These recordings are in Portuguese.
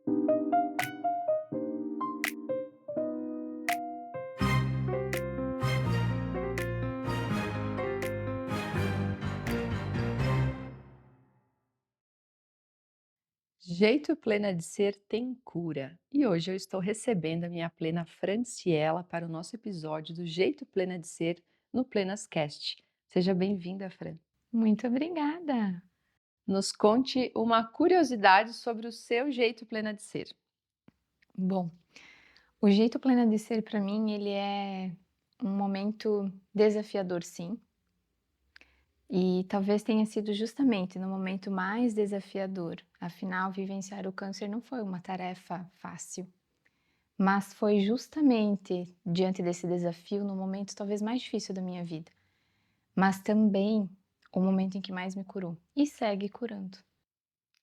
Jeito plena de ser tem cura. E hoje eu estou recebendo a minha plena Franciela para o nosso episódio do Jeito Plena de Ser no Plenascast. Seja bem-vinda, Fran. Muito obrigada. Nos conte uma curiosidade sobre o seu jeito plena de ser. Bom, o jeito plena de ser para mim, ele é um momento desafiador, sim, e talvez tenha sido justamente no momento mais desafiador. Afinal, vivenciar o câncer não foi uma tarefa fácil, mas foi justamente diante desse desafio, no momento talvez mais difícil da minha vida, mas também o momento em que mais me curou e segue curando.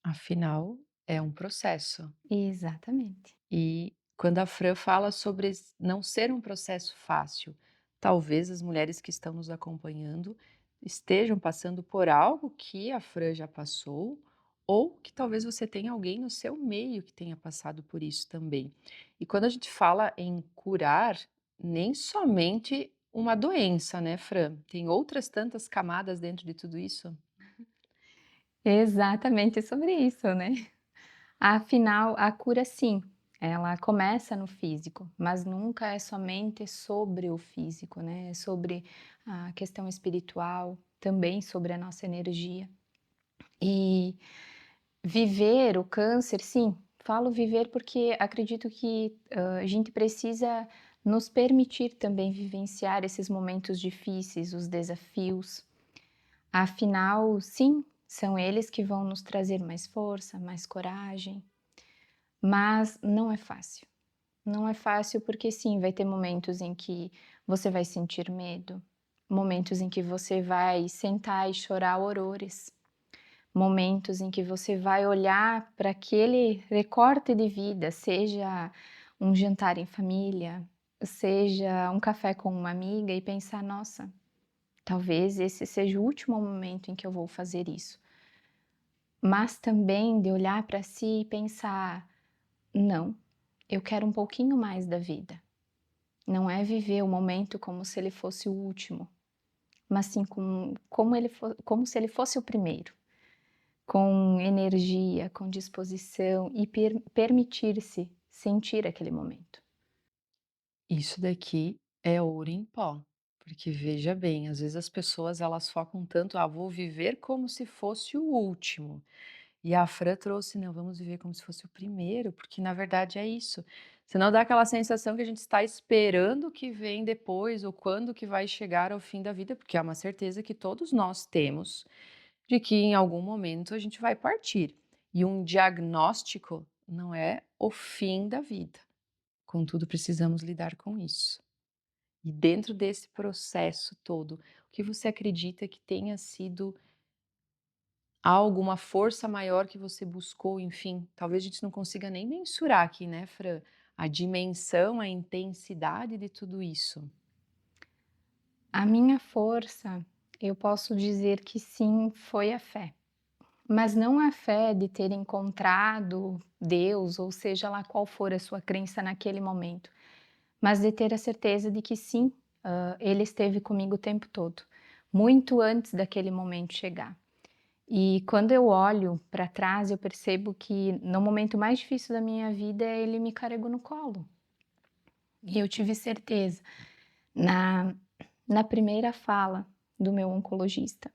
Afinal, é um processo. Exatamente. E quando a Fran fala sobre não ser um processo fácil, talvez as mulheres que estão nos acompanhando estejam passando por algo que a Fran já passou, ou que talvez você tenha alguém no seu meio que tenha passado por isso também. E quando a gente fala em curar, nem somente uma doença, né, Fran? Tem outras tantas camadas dentro de tudo isso? Exatamente sobre isso, né? Afinal, a cura sim, ela começa no físico, mas nunca é somente sobre o físico, né? É sobre a questão espiritual, também sobre a nossa energia. E viver o câncer, sim, falo viver porque acredito que a gente precisa nos permitir também vivenciar esses momentos difíceis, os desafios. Afinal, sim, são eles que vão nos trazer mais força, mais coragem, mas não é fácil. Não é fácil porque sim, vai ter momentos em que você vai sentir medo, momentos em que você vai sentar e chorar horrores, momentos em que você vai olhar para aquele recorte de vida, seja um jantar em família, seja um café com uma amiga e pensar: nossa, talvez esse seja o último momento em que eu vou fazer isso. Mas também de olhar para si e pensar: não, eu quero um pouquinho mais da vida. Não é viver o momento como se ele fosse o último, mas sim como se ele fosse o primeiro, com energia, com disposição e permitir-se sentir aquele momento. Isso daqui é ouro em pó, porque veja bem, às vezes as pessoas elas focam tanto, vou viver como se fosse o último. E a Fran trouxe, não, vamos viver como se fosse o primeiro, porque na verdade é isso. Senão dá aquela sensação que a gente está esperando o que vem depois, ou quando que vai chegar ao fim da vida, porque é uma certeza que todos nós temos de que em algum momento a gente vai partir. E um diagnóstico não é o fim da vida. Contudo, precisamos lidar com isso. E dentro desse processo todo, o que você acredita que tenha sido algo, uma força maior que você buscou, enfim, talvez a gente não consiga nem mensurar aqui, né, Fran, a dimensão, a intensidade de tudo isso. A minha força, eu posso dizer que sim, foi a fé. Mas não a fé de ter encontrado Deus, ou seja lá qual for a sua crença naquele momento, mas de ter a certeza de que sim, Ele esteve comigo o tempo todo, muito antes daquele momento chegar. E quando eu olho para trás, eu percebo que no momento mais difícil da minha vida, Ele me carregou no colo. E eu tive certeza na, na primeira fala do meu oncologista,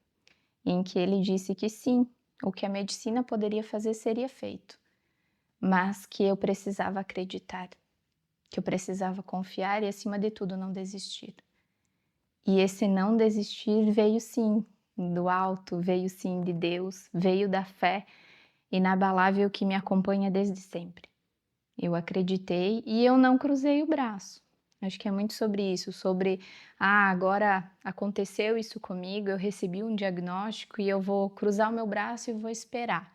em que ele disse que sim, o que a medicina poderia fazer seria feito, mas que eu precisava acreditar, que eu precisava confiar e, acima de tudo, não desistir. E esse não desistir veio sim do alto, veio sim de Deus, veio da fé inabalável que me acompanha desde sempre. Eu acreditei e eu não cruzei o braço. Acho que é muito sobre isso, sobre, agora aconteceu isso comigo, eu recebi um diagnóstico e eu vou cruzar o meu braço e vou esperar.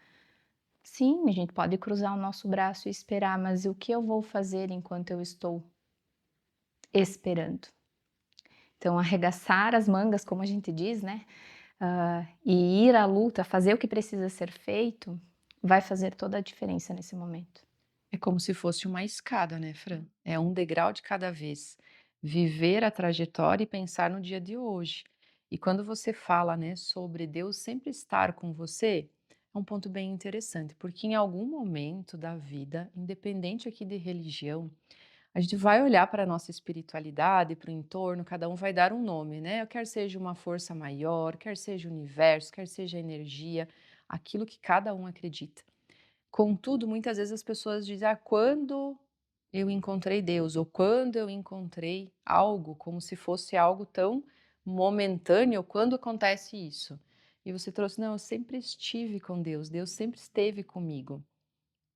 Sim, a gente pode cruzar o nosso braço e esperar, mas o que eu vou fazer enquanto eu estou esperando? Então, arregaçar as mangas, como a gente diz, né? E ir à luta, fazer o que precisa ser feito, vai fazer toda a diferença nesse momento. É como se fosse uma escada, né, Fran? É um degrau de cada vez. Viver a trajetória e pensar no dia de hoje. E quando você fala, né, sobre Deus sempre estar com você, é um ponto bem interessante, porque em algum momento da vida, independente aqui de religião, a gente vai olhar para a nossa espiritualidade, para o entorno, cada um vai dar um nome, né? Quer seja uma força maior, quer seja o universo, quer seja a energia, aquilo que cada um acredita. Contudo, muitas vezes as pessoas dizem: "Ah, quando eu encontrei Deus", ou "quando eu encontrei algo", como se fosse algo tão momentâneo, "quando acontece isso?". E você trouxe: "Não, eu sempre estive com Deus, Deus sempre esteve comigo".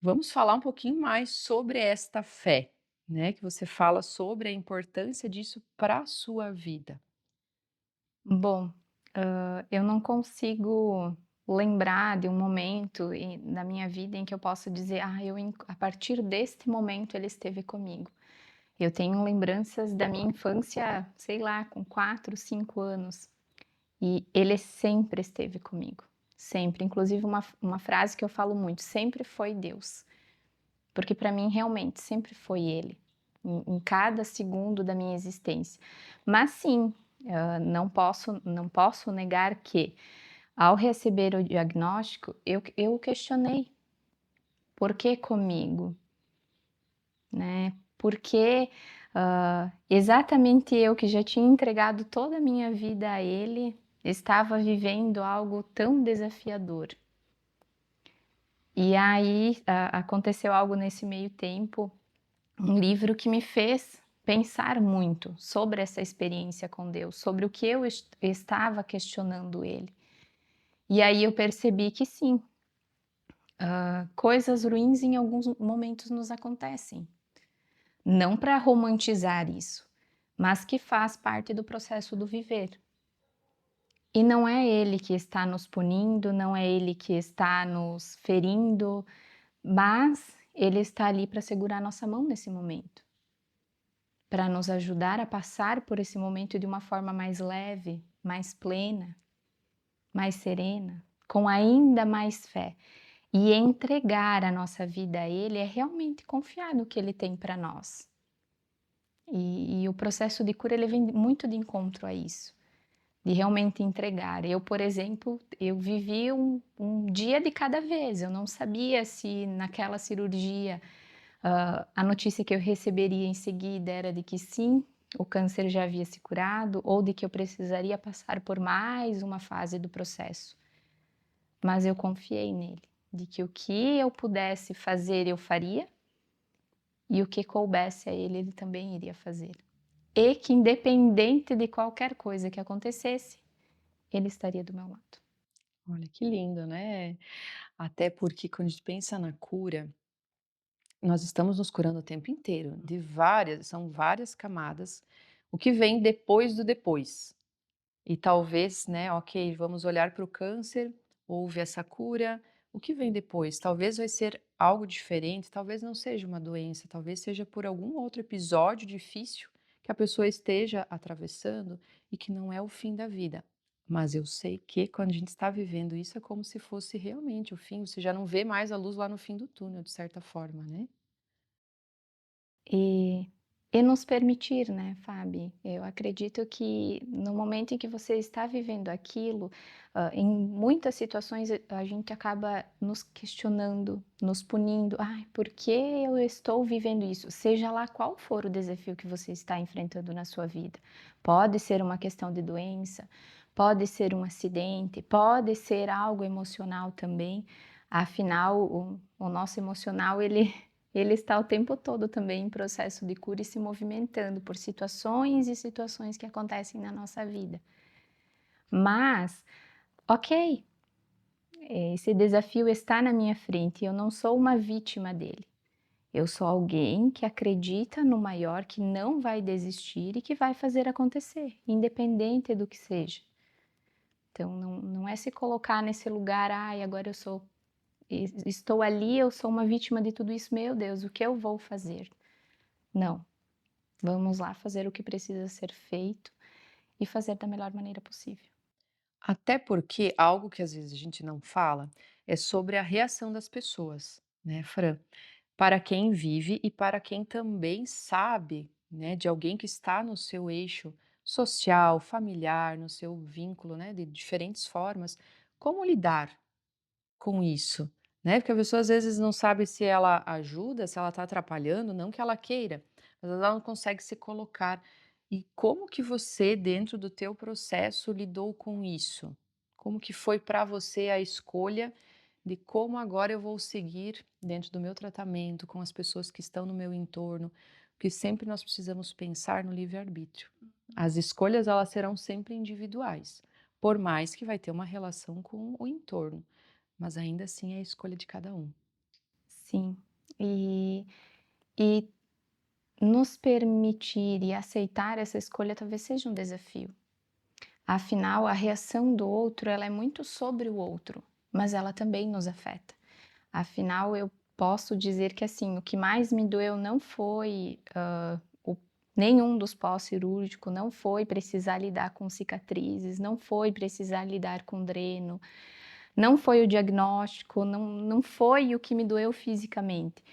Vamos falar um pouquinho mais sobre esta fé, né, que você fala sobre a importância disso para a sua vida. Bom, eu não consigo lembrar de um momento na minha vida em que eu possa dizer: "Ah, a partir deste momento ele esteve comigo". Eu tenho lembranças da minha infância, sei lá, com 4, 5 anos, e ele sempre esteve comigo, sempre. Inclusive uma frase que eu falo muito: "Sempre foi Deus", porque para mim realmente sempre foi ele, em cada segundo da minha existência. Mas sim, não posso negar que, ao receber o diagnóstico, eu questionei: "Por que comigo?", né. Por que, exatamente eu que já tinha entregado toda a minha vida a ele, estava vivendo algo tão desafiador. E aí, aconteceu algo nesse meio tempo, um livro que me fez pensar muito sobre essa experiência com Deus, sobre o que eu estava questionando ele. E aí eu percebi que sim, coisas ruins em alguns momentos nos acontecem. Não para romantizar isso, mas que faz parte do processo do viver. E não é ele que está nos punindo, não é ele que está nos ferindo, mas ele está ali para segurar nossa mão nesse momento, para nos ajudar a passar por esse momento de uma forma mais leve, mais plena, mais serena, com ainda mais fé. E entregar a nossa vida a ele é realmente confiar no que ele tem para nós. E o processo de cura ele vem muito de encontro a isso, de realmente entregar. Eu, por exemplo, eu vivi um dia de cada vez, eu não sabia se naquela cirurgia, a notícia que eu receberia em seguida era de que sim, o câncer já havia se curado ou de que eu precisaria passar por mais uma fase do processo. Mas eu confiei nele, de que o que eu pudesse fazer eu faria e o que coubesse a ele, ele também iria fazer. E que independente de qualquer coisa que acontecesse, ele estaria do meu lado. Olha que lindo, né? Até porque quando a gente pensa na cura, nós estamos nos curando o tempo inteiro, de várias, são várias camadas. O que vem depois do depois. E talvez, né, ok, vamos olhar para o câncer, houve essa cura, o que vem depois? Talvez vai ser algo diferente, talvez não seja uma doença, talvez seja por algum outro episódio difícil que a pessoa esteja atravessando e que não é o fim da vida. Mas eu sei que quando a gente está vivendo isso é como se fosse realmente o fim, você já não vê mais a luz lá no fim do túnel, de certa forma, né? E e nos permitir, né, Fabi? Eu acredito que no momento em que você está vivendo aquilo, em muitas situações a gente acaba nos questionando, nos punindo. "Ai, por que eu estou vivendo isso?", seja lá qual for o desafio que você está enfrentando na sua vida. Pode ser uma questão de doença, pode ser um acidente, pode ser algo emocional também. Afinal, o nosso emocional ele está o tempo todo também em processo de cura e se movimentando por situações e situações que acontecem na nossa vida. Mas, ok, esse desafio está na minha frente e eu não sou uma vítima dele. Eu sou alguém que acredita no maior, que não vai desistir e que vai fazer acontecer, independente do que seja. Então, não é se colocar nesse lugar, ai, agora eu sou, estou ali, eu sou uma vítima de tudo isso, meu Deus, o que eu vou fazer? Não. Vamos lá fazer o que precisa ser feito e fazer da melhor maneira possível. Até porque algo que às vezes a gente não fala é sobre a reação das pessoas, né, Fran? para quem vive e para quem também sabe, né, de alguém que está no seu eixo social, familiar, no seu vínculo, né, de diferentes formas, como lidar com isso, né, porque a pessoa às vezes não sabe se ela ajuda, se ela está atrapalhando, não que ela queira, mas ela não consegue se colocar. E como que você, dentro do teu processo, lidou com isso? Como que foi para você a escolha de como agora eu vou seguir dentro do meu tratamento, com as pessoas que estão no meu entorno, porque sempre nós precisamos pensar no livre-arbítrio. As escolhas elas serão sempre individuais, por mais que vai ter uma relação com o entorno. Mas ainda assim é a escolha de cada um. Sim. E nos permitir e aceitar essa escolha talvez seja um desafio. Afinal, a reação do outro, ela é muito sobre o outro, mas ela também nos afeta. Afinal, eu posso dizer que, assim, o que mais me doeu não foi, o nenhum dos pós-cirúrgico, não foi precisar lidar com cicatrizes, não foi precisar lidar com dreno, não foi o diagnóstico, não foi o que me doeu fisicamente,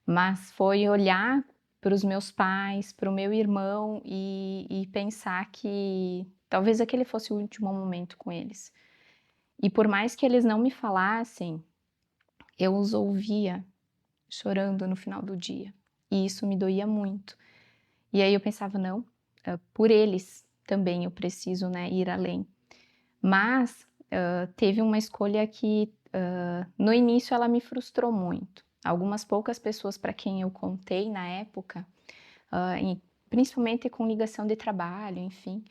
mas foi olhar para os meus pais, para o meu irmão e pensar que talvez aquele fosse o último momento com eles. E por mais que eles não me falassem, eu os ouvia chorando no final do dia, e isso me doía muito. E aí eu pensava: "Não, por eles também eu preciso, né, ir além". Mas, teve uma escolha que, no início ela me frustrou muito. Algumas poucas pessoas para quem eu contei na época, principalmente com ligação de trabalho, enfim,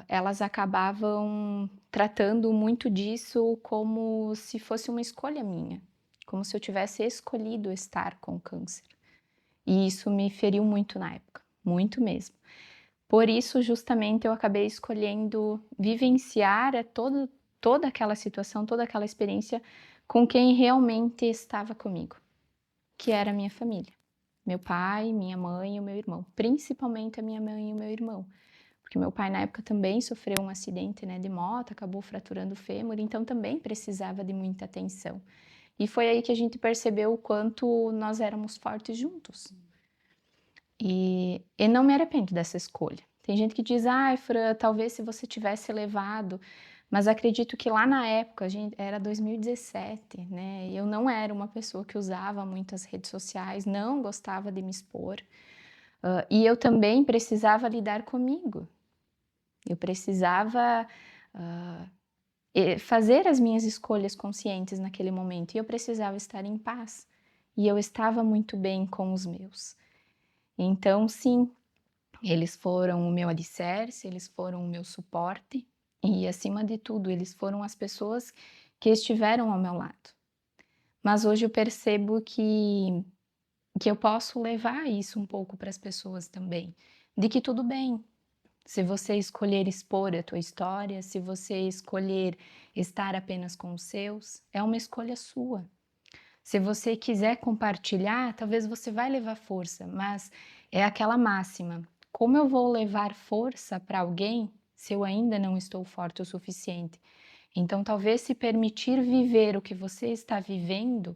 elas acabavam tratando muito disso como se fosse uma escolha minha, como se eu tivesse escolhido estar com câncer. E isso me feriu muito na época, muito mesmo. Por isso, justamente, eu acabei escolhendo vivenciar toda aquela situação, toda aquela experiência com quem realmente estava comigo, que era a minha família. Meu pai, minha mãe e o meu irmão, principalmente a minha mãe e o meu irmão, porque meu pai na época também sofreu um acidente, né, de moto, acabou fraturando o fêmur, então também precisava de muita atenção. E foi aí que a gente percebeu o quanto nós éramos fortes juntos. E não me arrependo dessa escolha. Tem gente que diz: "Ai, Fran, talvez se você tivesse levado", mas acredito que lá na época, a gente era 2017, né, eu não era uma pessoa que usava muito as redes sociais, não gostava de me expor, e eu também precisava lidar comigo. Eu precisava, hã, fazer as minhas escolhas conscientes naquele momento, e eu precisava estar em paz, e eu estava muito bem com os meus. Então sim, eles foram o meu alicerce, eles foram o meu suporte e, acima de tudo, eles foram as pessoas que estiveram ao meu lado. Mas hoje eu percebo que eu posso levar isso um pouco para as pessoas também, de que tudo bem, se você escolher expor a tua história, se você escolher estar apenas com os seus, é uma escolha sua. Se você quiser compartilhar, talvez você vai levar força, mas é aquela máxima: como eu vou levar força para alguém se eu ainda não estou forte o suficiente? Então, talvez se permitir viver o que você está vivendo,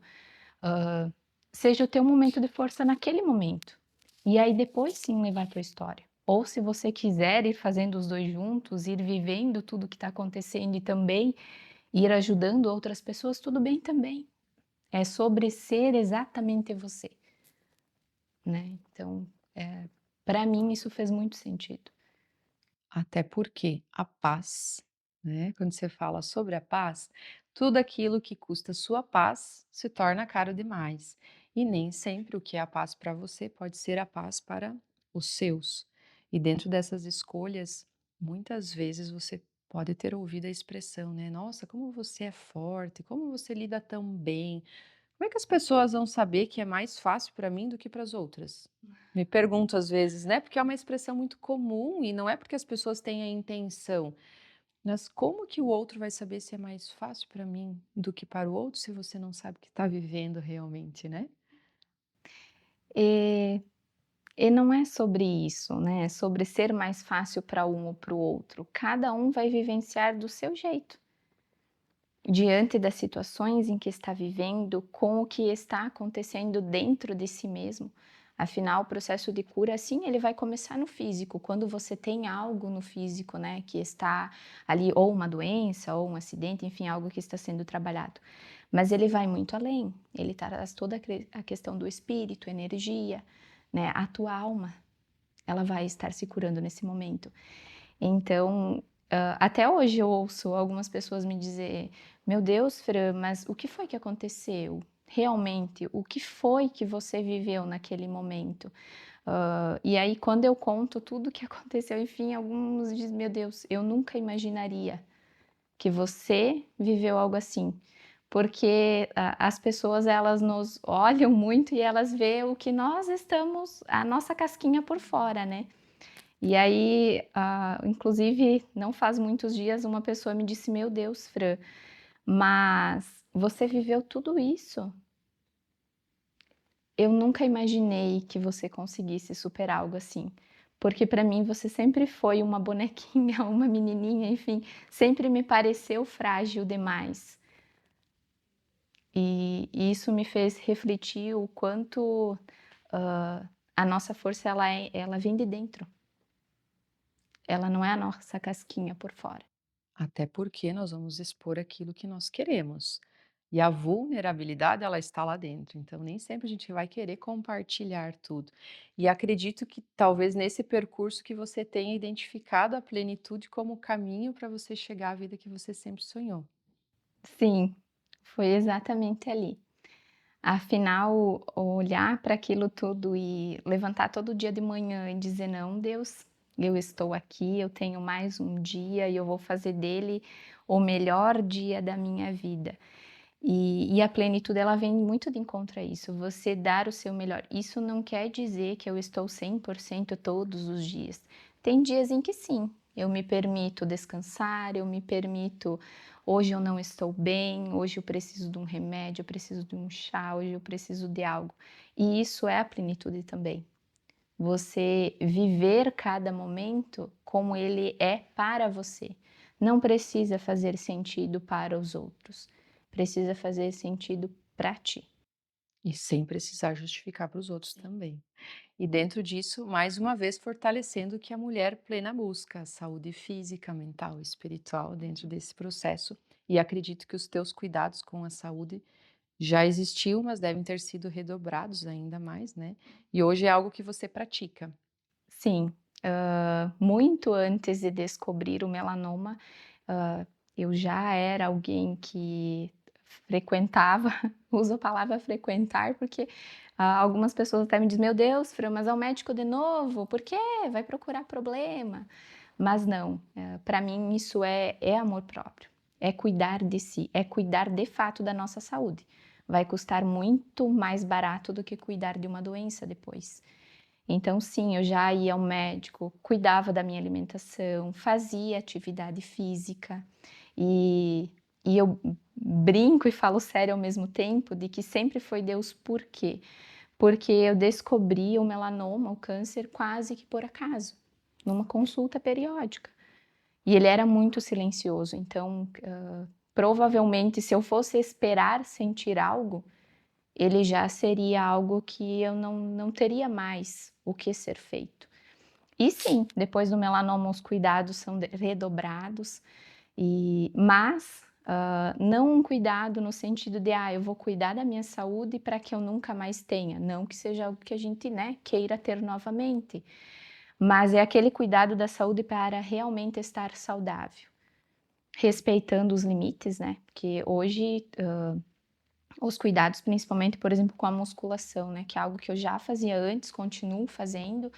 seja o teu momento de força naquele momento. E aí depois sim levar a tua história. Ou se você quiser ir fazendo os 2 juntos, ir vivendo tudo o que está acontecendo e também ir ajudando outras pessoas, tudo bem também. É sobre ser exatamente você, né. Então, pra mim isso fez muito sentido. Até porque a paz, né, quando você fala sobre a paz, tudo aquilo que custa sua paz se torna caro demais. E nem sempre o que é a paz para você pode ser a paz para os seus. E dentro dessas escolhas, muitas vezes você pode ter ouvido a expressão, né? Nossa, como você é forte, como você lida tão bem. Como é que as pessoas vão saber que é mais fácil para mim do que para as outras? Me pergunto às vezes, né, porque é uma expressão muito comum e não é porque as pessoas têm a intenção, mas como que o outro vai saber se é mais fácil para mim do que para o outro se você não sabe o que está vivendo realmente, né? E e não é sobre isso, né, é sobre ser mais fácil para um ou para o outro. Cada um vai vivenciar do seu jeito. diante das situações em que está vivendo, com o que está acontecendo dentro de si mesmo. Afinal, o processo de cura, sim, ele vai começar no físico. Quando você tem algo no físico, né, que está ali, ou uma doença, ou um acidente, enfim, algo que está sendo trabalhado. Mas ele vai muito além. Ele traz toda a questão do espírito, energia, né, a tua alma, ela vai estar se curando nesse momento. Então, até hoje eu ouço algumas pessoas me dizer: "Meu Deus, Fran, mas o que foi que aconteceu? Realmente, o que foi que você viveu naquele momento?". E aí quando eu conto tudo o que aconteceu, enfim, alguns dizem: "Meu Deus, eu nunca imaginaria que você viveu algo assim". Porque as pessoas elas nos olham muito e elas vê o que nós estamos a nossa casquinha por fora, né. E aí, inclusive, não faz muitos dias, uma pessoa me disse: "Meu Deus, Fran, mas você viveu tudo isso? Eu nunca imaginei que você conseguisse superar algo assim, porque para mim você sempre foi uma bonequinha, uma menininha, enfim, sempre me pareceu frágil demais". E isso me fez refletir o quanto, a nossa força ela vem de dentro, ela não é a nossa casquinha por fora. Até porque nós vamos expor aquilo que nós queremos. E a vulnerabilidade, ela está lá dentro, então nem sempre a gente vai querer compartilhar tudo. E acredito que talvez nesse percurso que você tenha identificado a plenitude como caminho para você chegar à vida que você sempre sonhou. Sim, foi exatamente ali. Afinal, olhar para aquilo tudo e levantar todo dia de manhã e dizer: "Não, Deus, eu estou aqui, eu tenho mais um dia e eu vou fazer dele o melhor dia da minha vida". E a plenitude ela vem muito de encontro a isso, você dar o seu melhor. Isso não quer dizer que eu estou 100% todos os dias. Tem dias em que sim, eu me permito descansar, eu me permito, hoje eu não estou bem, hoje eu preciso de um remédio, eu preciso de um chá, hoje eu preciso de algo. E isso é a plenitude também. Você viver cada momento como ele é para você. Não precisa fazer sentido para os outros, precisa fazer sentido para ti. E sem precisar justificar para os outros Sim. também. E dentro disso, mais uma vez, fortalecendo o que a mulher plena busca, a saúde física, mental e espiritual dentro desse processo. E acredito que os teus cuidados com a saúde já existiu, mas devem ter sido redobrados ainda mais, né? E hoje é algo que você pratica. Sim, muito antes de descobrir o melanoma, hã, eu já era alguém que frequentava, uso a palavra frequentar, porque, algumas pessoas até me dizem: "Meu Deus, Fran, mas ao médico de novo? Por quê? Vai procurar problema". Mas não, pra mim isso é amor próprio, é cuidar de si, é cuidar de fato da nossa saúde. Vai custar muito mais barato do que cuidar de uma doença depois. Então, sim, eu já ia ao médico, cuidava da minha alimentação, fazia atividade física e, e eu brinco e falo sério ao mesmo tempo de que sempre foi Deus, por quê? Porque eu descobri o melanoma, o câncer, quase que por acaso, numa consulta periódica. E ele era muito silencioso, então provavelmente se eu fosse esperar sentir algo, ele já seria algo que eu não teria mais o que ser feito. E sim, depois do melanoma os cuidados são redobrados, mas não um cuidado no sentido de: "Ah, eu vou cuidar da minha saúde para que eu nunca mais tenha", não que seja algo que a gente, né, queira ter novamente, mas é aquele cuidado da saúde para realmente estar saudável, respeitando os limites, né, porque hoje, os cuidados, principalmente, por exemplo, com a musculação, né, que é algo que eu já fazia antes, continuo fazendo,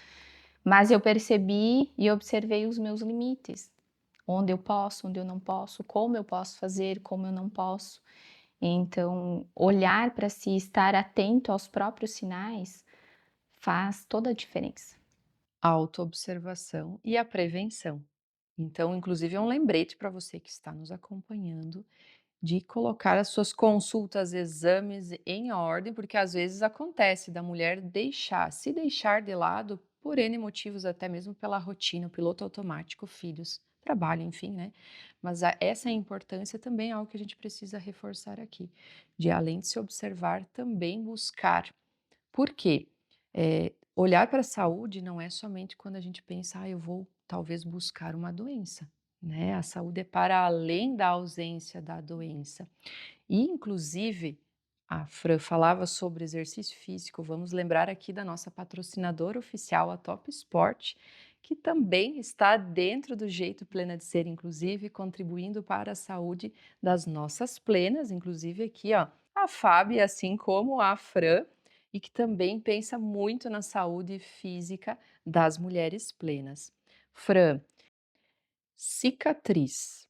mas eu percebi e observei os meus limites, onde eu posso, onde eu não posso, como eu posso fazer, como eu não posso. Então, olhar para si, estar atento aos próprios sinais, faz toda a diferença. A autoobservação e a prevenção. Então, inclusive, é um lembrete para você que está nos acompanhando de colocar as suas consultas, exames em ordem, porque às vezes acontece da mulher se deixar de lado por N motivos, até mesmo pela rotina, o piloto automático, filhos. trabalho, enfim, né. Mas essa importância também é algo que a gente precisa reforçar aqui, de além de se observar, também buscar. Por quê? Olhar para a saúde não é somente quando a gente pensa: "Ah, eu vou talvez buscar uma doença", né, a saúde é para além da ausência da doença. E inclusive, a Fran falava sobre exercício físico, vamos lembrar aqui da nossa patrocinadora oficial, a Top Sport, que também está dentro do Jeito Plena de Ser, inclusive contribuindo para a saúde das nossas plenas, inclusive aqui, ó, a Fábia, assim como a Fran, e que também pensa muito na saúde física das mulheres plenas. Fran, cicatriz.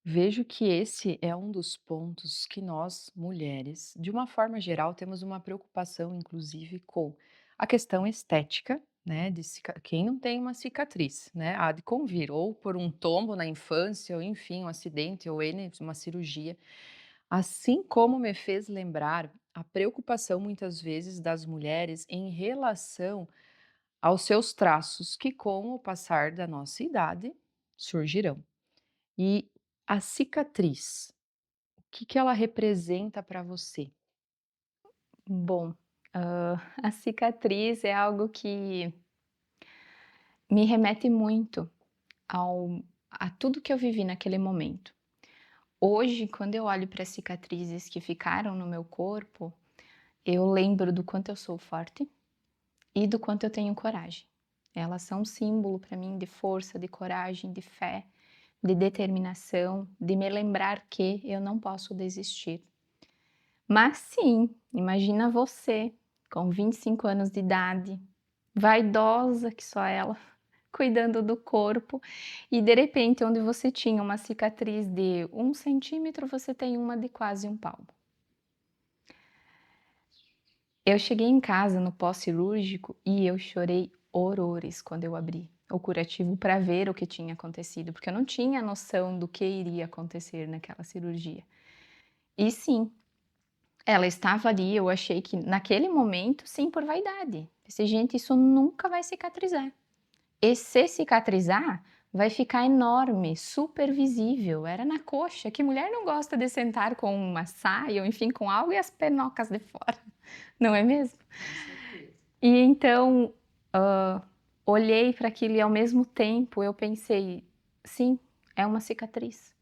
Vejo que esse é um dos pontos que nós, mulheres, de uma forma geral, temos uma preocupação, inclusive, com a questão estética, né? Quem não tem uma cicatriz, né? Há de convir, ou por um tombo na infância, ou enfim, um acidente, ou N, uma cirurgia. Assim como me fez lembrar a preocupação, muitas vezes, das mulheres em relação aos seus traços, que com o passar da nossa idade surgirão. E a cicatriz, o que que ela representa para você? Bom, a cicatriz é algo que me remete muito ao a tudo que eu vivi naquele momento. Hoje, quando eu olho para as cicatrizes que ficaram no meu corpo, eu lembro do quanto eu sou forte e do quanto eu tenho coragem. Elas são um símbolo para mim de força, de coragem, de fé, de determinação, de me lembrar que eu não posso desistir. Mas sim, imagina você com 25 anos de idade, vaidosa que só ela, cuidando do corpo, e de repente onde você tinha uma cicatriz de 1 centímetro, você tem uma de quase um palmo. Eu cheguei em casa no pós-cirúrgico e eu chorei horrores quando eu abri o curativo para ver o que tinha acontecido, porque eu não tinha noção do que iria acontecer naquela cirurgia. E sim, ela estava ali, eu achei que naquele momento, sim, por vaidade. Pensei: "Gente, isso nunca vai cicatrizar. E se cicatrizar, vai ficar enorme, super visível". Era na coxa, que mulher não gosta de sentar com uma saia ou enfim, com algo e as penocas de fora, não é mesmo? Com certeza. E então, olhei para aquilo e ao mesmo tempo eu pensei: "Sim, é uma cicatriz".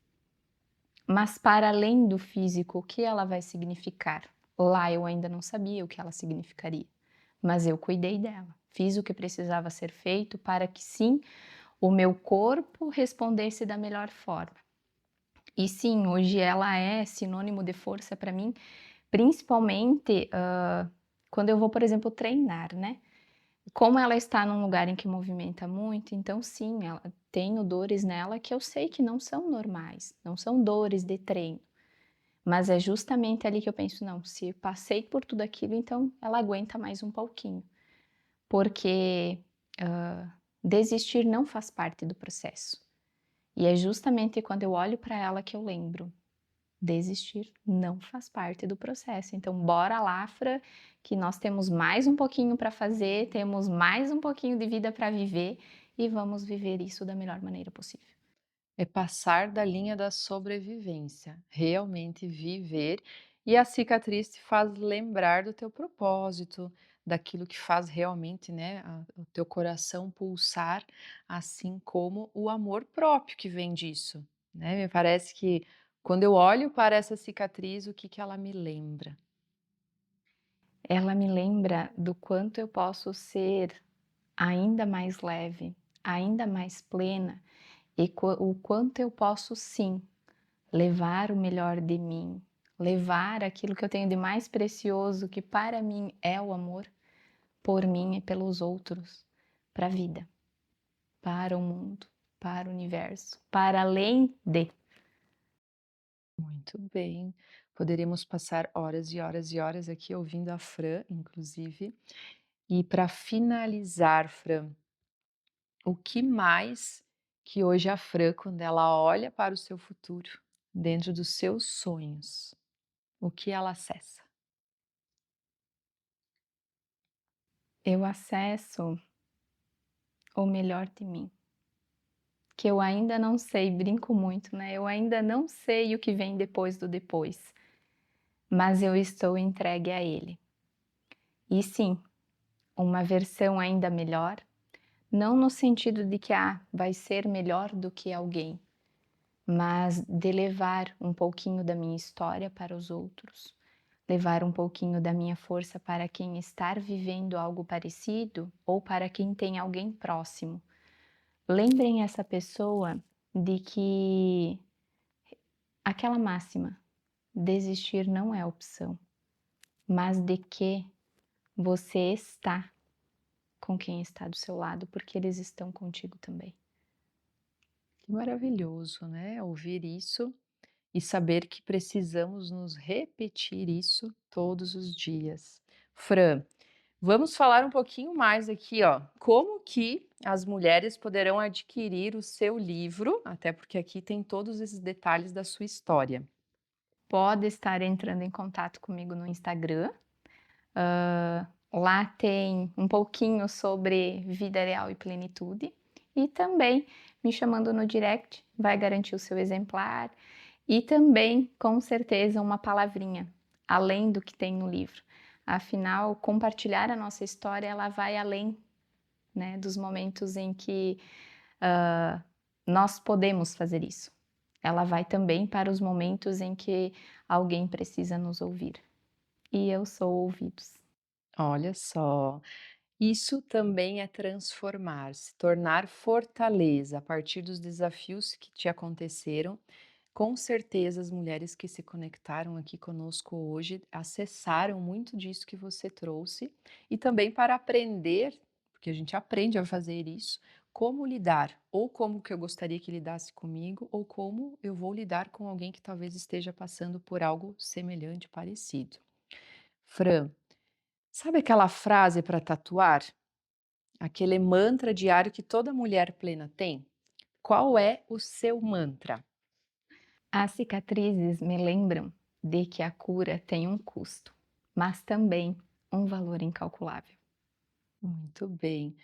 Mas para além do físico, o que ela vai significar? Lá eu ainda não sabia o que ela significaria, mas eu cuidei dela, fiz o que precisava ser feito para que sim, o meu corpo respondesse da melhor forma. E sim, hoje ela é sinônimo de força para mim, principalmente, quando eu vou, por exemplo, treinar, né. Como ela está num lugar em que movimenta muito, então sim, ela tenho dores nela que eu sei que não são normais, não são dores de treino. Mas é justamente ali que eu penso: "Não, se passei por tudo aquilo, então ela aguenta mais um pouquinho", porque, desistir não faz parte do processo. E é justamente quando eu olho para ela que eu lembro: desistir não faz parte do processo. Então bora lá, Fra, que nós temos mais um pouquinho para fazer, temos mais um pouquinho de vida para viver e vamos viver isso da melhor maneira possível. É passar da linha da sobrevivência, realmente viver, e a cicatriz te faz lembrar do teu propósito, daquilo que faz realmente, né, o teu coração pulsar, assim como o amor próprio que vem disso, né. Me parece que quando eu olho para essa cicatriz, o que que ela me lembra? Ela me lembra do quanto eu posso ser ainda mais leve, ainda mais plena e o quanto eu posso sim levar o melhor de mim, levar aquilo que eu tenho de mais precioso, que para mim é o amor, por mim e pelos outros, para a vida, para o mundo, para o universo, para além de. Muito bem, poderíamos passar horas e horas e horas aqui ouvindo a Fran, inclusive. E para finalizar, Fran, o que mais que hoje a Fran, quando ela olha para o seu futuro, dentro dos seus sonhos, o que ela acessa? Eu acesso o melhor de mim, que eu ainda não sei, brinco muito, né, eu ainda não sei o que vem depois do depois, mas eu estou entregue a ele. E sim, uma versão ainda melhor, não no sentido de que, vai ser melhor do que alguém, mas de levar um pouquinho da minha história para os outros, levar um pouquinho da minha força para quem está vivendo algo parecido ou para quem tem alguém próximo. Lembrem essa pessoa de que aquela máxima, desistir não é opção, mas de que você está com quem está do seu lado, porque eles estão contigo também. Que maravilhoso, né, ouvir isso e saber que precisamos nos repetir isso todos os dias. Fran, vamos falar um pouquinho mais aqui, ó, como que as mulheres poderão adquirir o seu livro, até porque aqui tem todos esses detalhes da sua história. Pode estar entrando em contato comigo no Instagram. Lá tem um pouquinho sobre vida real e plenitude, e também me chamando no direct, vai garantir o seu exemplar, e também, com certeza, uma palavrinha, além do que tem no livro. Afinal, compartilhar a nossa história, ela vai além, né, dos momentos em que nós podemos fazer isso. Ela vai também para os momentos em que alguém precisa nos ouvir. E eu sou ouvidos. Olha só, isso também é transformar, se tornar fortaleza a partir dos desafios que te aconteceram. Com certeza, as mulheres que se conectaram aqui conosco hoje acessaram muito disso que você trouxe e também para aprender, porque a gente aprende a fazer isso, como lidar, ou como que eu gostaria que lidasse comigo, ou como eu vou lidar com alguém que talvez esteja passando por algo semelhante, parecido. Fran, sabe aquela frase para tatuar? Aquele mantra diário que toda mulher plena tem? Qual é o seu mantra? As cicatrizes me lembram de que a cura tem um custo, mas também um valor incalculável. Muito bem.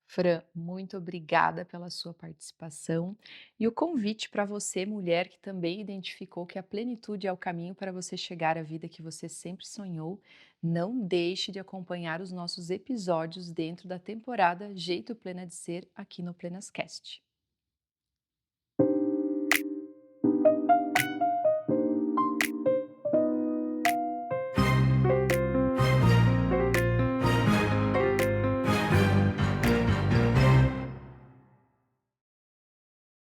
Fran, muito obrigada pela sua participação e o convite para você, mulher que também identificou que a plenitude é o caminho para você chegar à vida que você sempre sonhou. Não deixe de acompanhar os nossos episódios dentro da temporada Jeito Plena de Ser aqui no Plenascast.